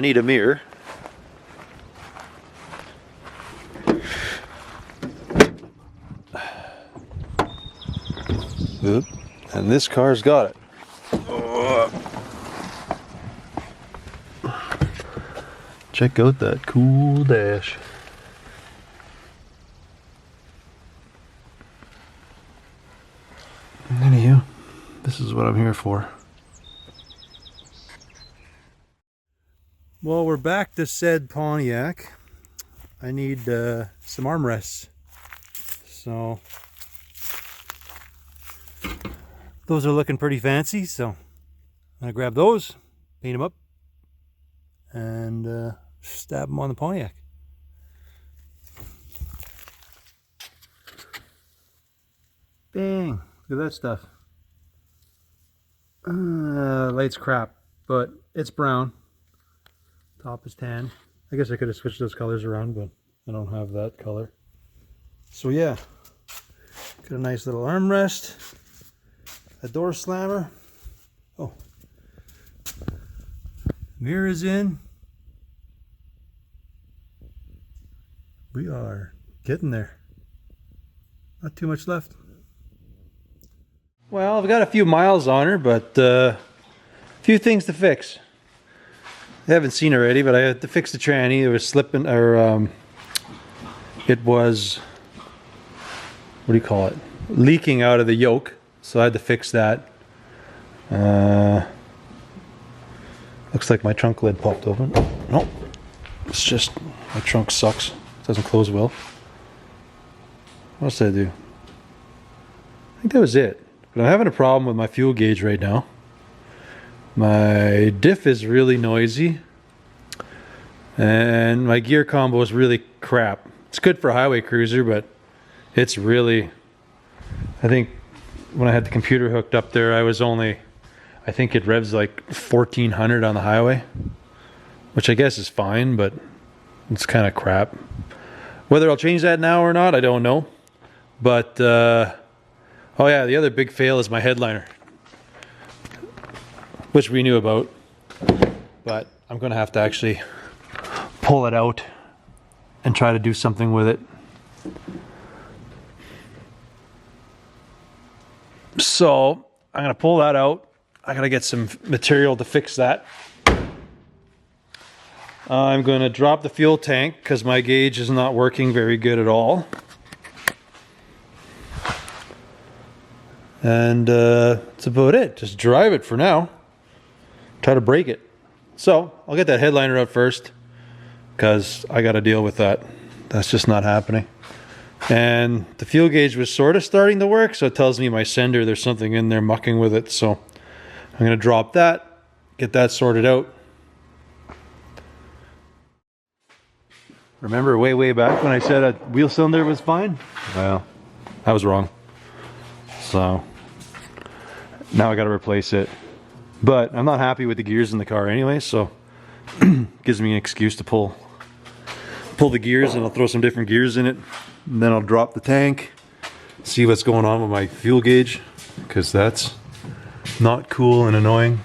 need a mirror. Oop. And this car's got it. Check out that cool dash. Anywho, this is what I'm here for. Well, we're back to said Pontiac. I need some armrests. So those are looking pretty fancy, so I'm gonna grab those, paint them up, and stab them on the Pontiac. Bang! Look at that stuff. Light's crap, but it's brown. Top is tan. I guess I could have switched those colors around, but I don't have that color. So yeah, got a nice little armrest, a door slammer. Oh, mirror is in. We are getting there. Not too much left. Well, I've got a few miles on her, but a few things to fix. I haven't seen already, but I had to fix the tranny. It was slipping, or it was, what do you call it? Leaking out of the yoke. So I had to fix that. Looks like my trunk lid popped open. Nope. It's just, my trunk sucks. It doesn't close well. What else did I do? I think that was it. But I'm having a problem with my fuel gauge right now. My diff is really noisy. And my gear combo is really crap. It's good for a highway cruiser, but it's really... I think when I had the computer hooked up there, I was only... I think it revs like 1400 on the highway. Which I guess is fine, but it's kind of crap. Whether I'll change that now or not, I don't know. But... oh yeah, the other big fail is my headliner, which we knew about, but I'm going to have to actually pull it out and try to do something with it. So I'm going to pull that out. I got to get some material to fix that. I'm going to drop the fuel tank because my gauge is not working very good at all. And that's about it. Just drive it for now. Try to break it. So I'll get that headliner out first because I got to deal with that. That's just not happening. And the fuel gauge was sort of starting to work, so it tells me my sender, there's something in there mucking with it. So I'm going to drop that, get that sorted out. Remember way back when I said a wheel cylinder was fine? Well, I was wrong. So now I got to replace it, but I'm not happy with the gears in the car anyway, so gives me an excuse to pull the gears, and I'll throw some different gears in it, and then I'll drop the tank, see what's going on with my fuel gauge, because that's not cool and annoying.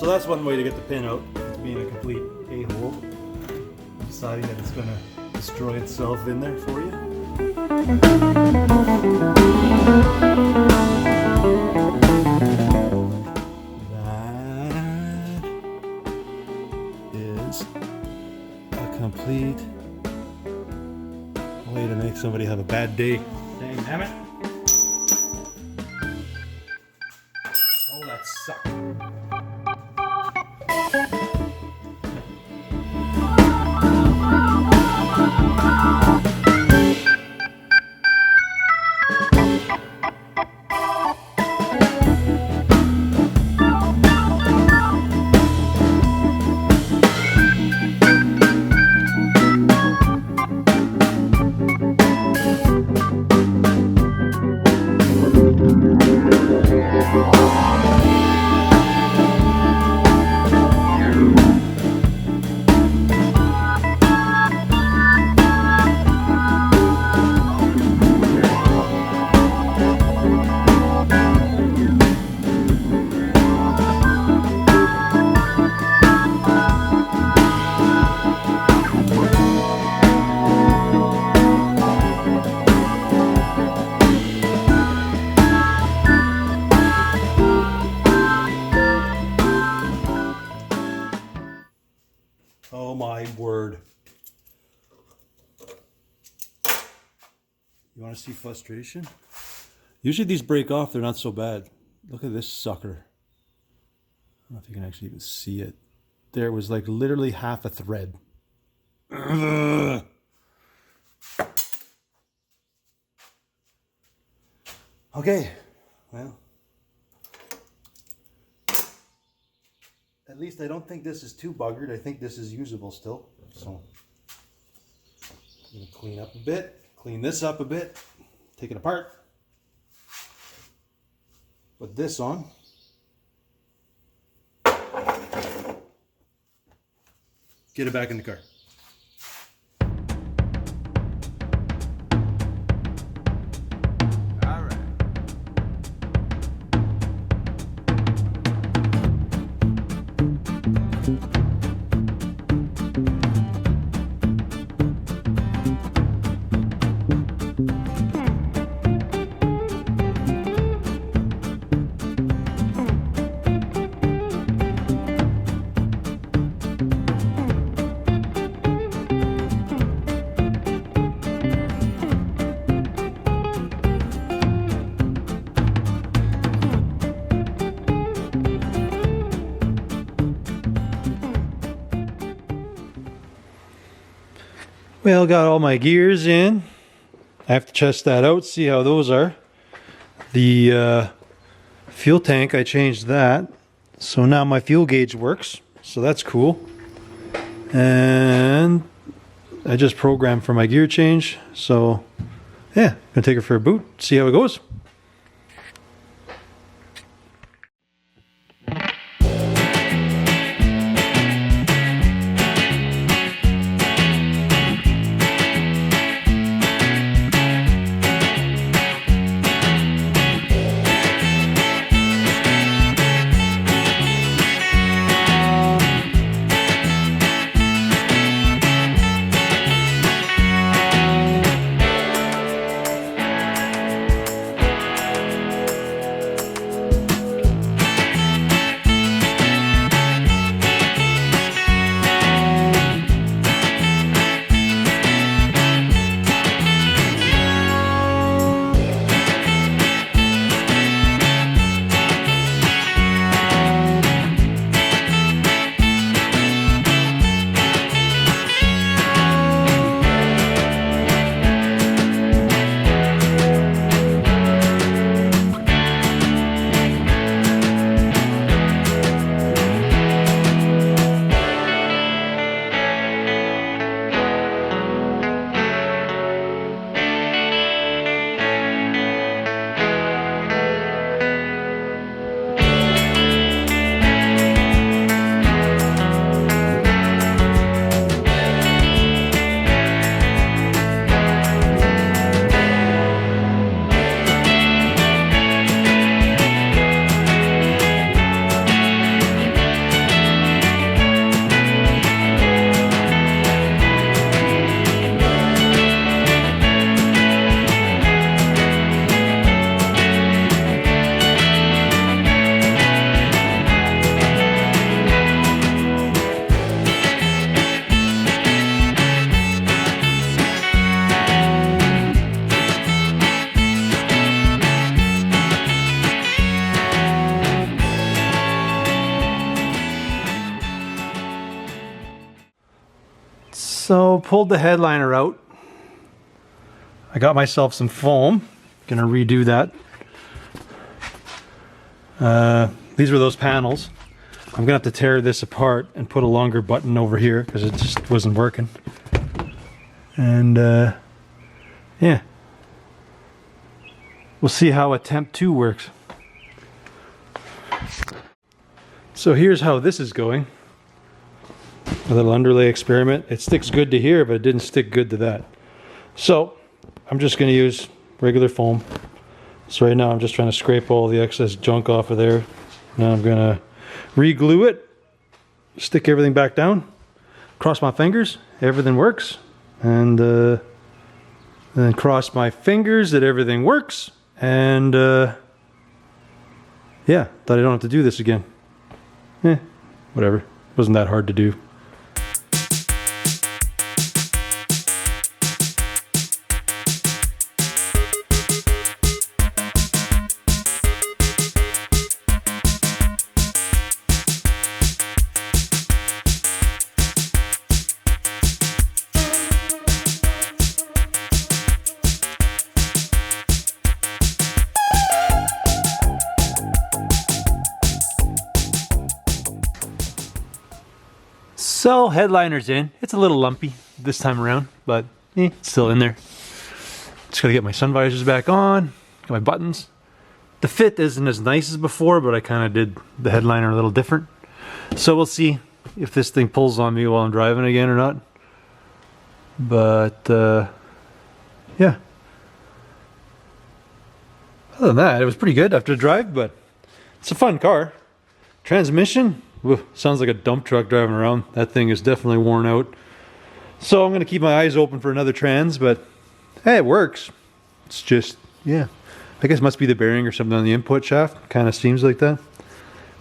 So that's one way to get the pin out. It's being a complete a-hole. Deciding that it's going to destroy itself in there for you. That is a complete way to make somebody have a bad day. Dang damn it. Oh, that sucked. Oh my word. You want to see frustration? Usually these break off, they're not so bad. Look at this sucker. I don't know if you can actually even see it. There was like literally half a thread. Okay, well. At least I don't think this is too buggered. I think this is usable still. So I'm gonna clean up a bit, clean this up a bit, take it apart, put this on. Get it back in the car. Well, got all my gears in. I have to test that out, see how those are. The fuel tank, I changed that. So now my fuel gauge works. So that's cool. And I just programmed for my gear change. So yeah, gonna take it for a boot, see how it goes. So pulled the headliner out. I got myself some foam. Gonna redo that. These were those panels. I'm gonna have to tear this apart and put a longer button over here because it just wasn't working. And yeah, we'll see how attempt 2 works. So here's how this is going. A little underlay experiment. It sticks good to here, but it didn't stick good to that. So I'm just going to use regular foam. So right now I'm just trying to scrape all the excess junk off of there. Now I'm going to re-glue it, stick everything back down, cross my fingers, everything works, and then cross my fingers that everything works, and yeah, thought I don't have to do this again. Whatever, wasn't that hard to do. So headliner's in. It's a little lumpy this time around, but it's still in there. Just gotta get my sun visors back on, got my buttons. The fit isn't as nice as before, but I kind of did the headliner a little different. So we'll see if this thing pulls on me while I'm driving again or not. But yeah. Other than that, it was pretty good after the drive, but it's a fun car. Transmission, sounds like a dump truck driving around. That thing is definitely worn out. So I'm going to keep my eyes open for another trans, but hey, it works. It's just, yeah. I guess it must be the bearing or something on the input shaft. Kind of seems like that.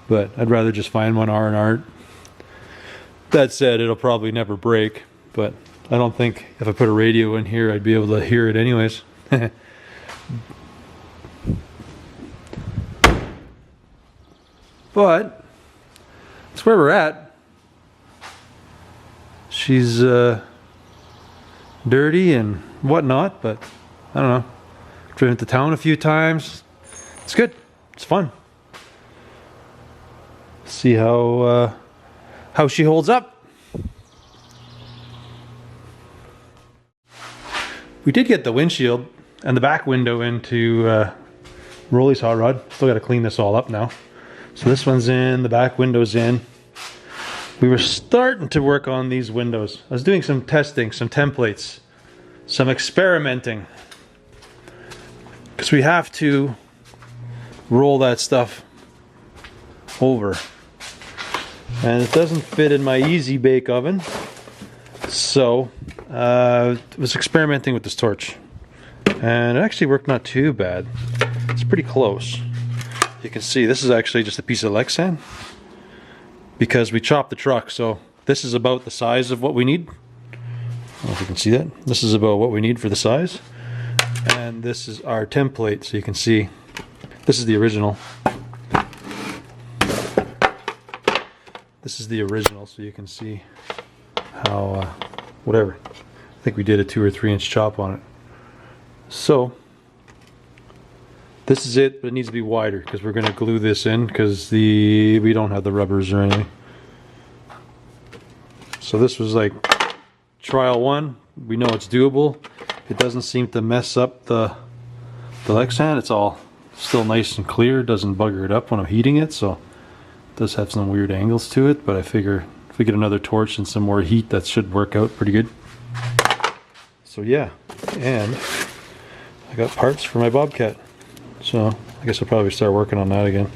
But I'd rather just find one R&R. That said, it'll probably never break. But I don't think if I put a radio in here, I'd be able to hear it anyways. But that's where we're at. She's dirty and whatnot, but I don't know. Driven to town a few times. It's good. It's fun. See how she holds up. We did get the windshield and the back window into Rolly's hot rod. Still got to clean this all up now. So this one's in, the back window's in. We were starting to work on these windows. I was doing some testing, some templates, some experimenting. Because we have to roll that stuff over. And it doesn't fit in my easy bake oven. So I was experimenting with this torch. And it actually worked not too bad. It's pretty close. You can see this is actually just a piece of Lexan because we chopped the truck, so this is about the size of what we need. I don't know if you can see that. This is about what we need for the size, and this is our template, so you can see this is the original. This is the original, so you can see how whatever. I think we did a 2 or 3 inch chop on it. So this is it, but it needs to be wider because we're going to glue this in because we don't have the rubbers or anything. So this was like trial 1. We know it's doable. It doesn't seem to mess up the Lexan. It's all still nice and clear. It doesn't bugger it up when I'm heating it, so it does have some weird angles to it, but I figure if we get another torch and some more heat, that should work out pretty good. So yeah, and I got parts for my Bobcat. So I guess I'll probably start working on that again.